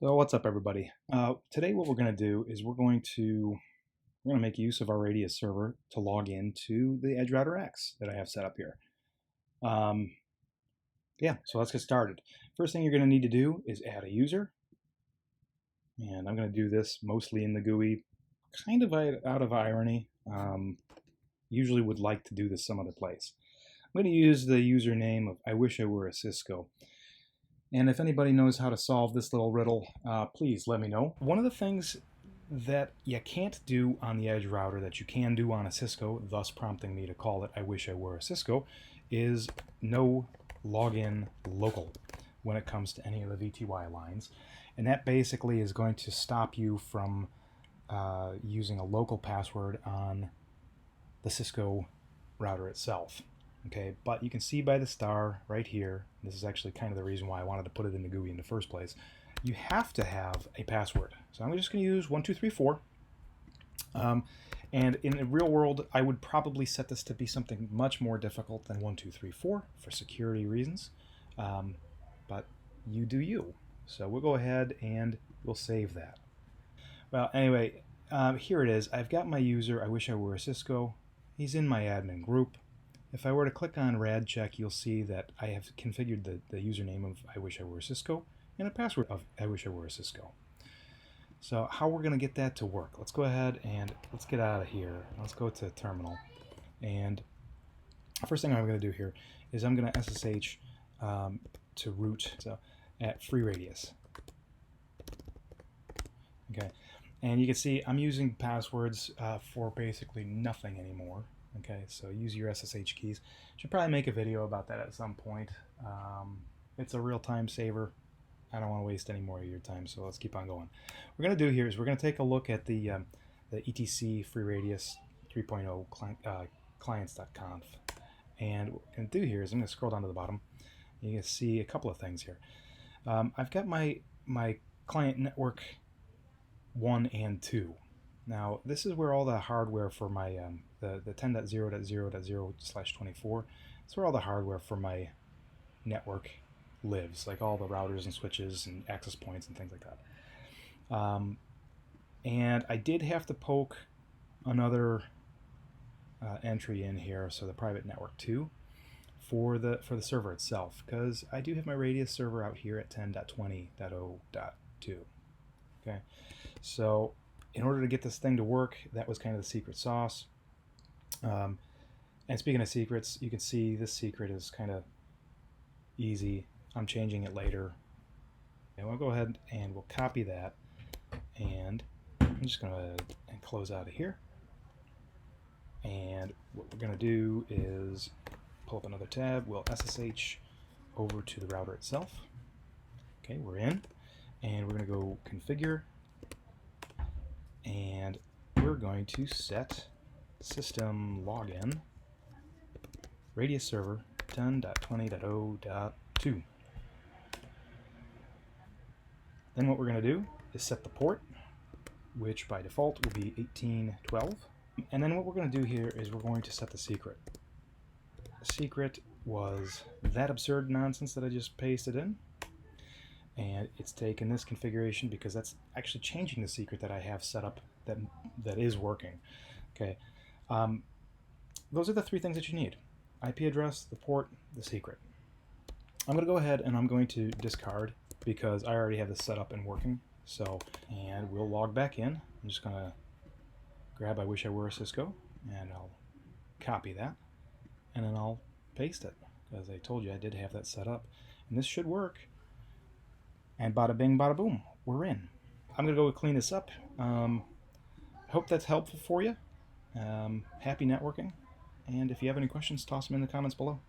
So what's up, everybody? Today what we're going to do is we're going to make use of our Radius server to log into the Edgerouter X that I have set up here. Um, yeah, so let's get started. First thing you're going to need to do is add a user, and I'm going to do this mostly in the GUI, kind of out of irony. Usually would like to do this some other place. I'm going to use the username of I wish I were a Cisco. And if anybody knows how to solve this little riddle, please let me know. One of the things that you can't do on the Edgerouter that you can do on a Cisco, thus prompting me to call it I wish I were a Cisco, is no login local when it comes to any of the VTY lines. And that basically is going to stop you from using a local password on the Cisco router itself. Okay, but you can see by the star right here, this is actually kind of the reason why I wanted to put it in the GUI in the first place, you have to have a password. So I'm just going to use 1234. And in the real world, I would probably set this to be something much more difficult than 1234 for security reasons. But you do you. So we'll go ahead and we'll save that. Well, anyway, here it is. I've got my user, I wish I were a Cisco. He's in my admin group. If I were to click on rad check, you'll see that I have configured the username of I wish I were a Cisco and a password of I wish I were a Cisco. So how we're going to get that to work? Let's go ahead and let's get out of here. Let's go to terminal. And the first thing I'm going to do here is I'm going to SSH to root at free radius. Okay, and you can see I'm using passwords for basically nothing anymore. Okay, so use your SSH keys. Should probably make a video about that at some point. It's a real time saver. I don't want to waste any more of your time, so let's keep on going. What we're going to do here is we're going to take a look at the etc free radius 3.0 clients.conf. And what we're going to do here is I'm going to scroll down to the bottom. You can see a couple of things here. I've got my client network 1 and 2. Now, this is where all the hardware for my the 10.0.0.0/24. That's where all the hardware for my network lives, like all the routers and switches and access points and things like that. And I did have to poke another entry in here, so the private network 2 for the server itself, because I do have my Radius server out here at 10.20.0.2. Okay, so in order to get this thing to work, that was kind of the secret sauce. And speaking of secrets, you can see this secret is kind of easy. I'm changing it later. And we'll go ahead and we'll copy that. And I'm just going to close out of here. And what we're going to do is pull up another tab. We'll SSH over to the router itself. Okay, we're in. And we're going to go configure. And we're going to set system login radius server 10.20.0.2. Then what we're going to do is set the port, which by default will be 1812. And then what we're going to do here is we're going to set the secret. The secret was that absurd nonsense that I just pasted in. And it's taken this configuration because that's actually changing the secret that I have set up that is working. Okay, those are the three things that you need: IP address, the port, the secret. I'm going to go ahead and I'm going to discard because I already have this set up and working. So, and we'll log back in. I'm just going to grab I wish I were a Cisco, and I'll copy that, and then I'll paste it because I told you I did have that set up, and this should work. And bada bing, bada boom, we're in. I'm going to go clean this up. Hope that's helpful for you. Happy networking. And if you have any questions, toss them in the comments below.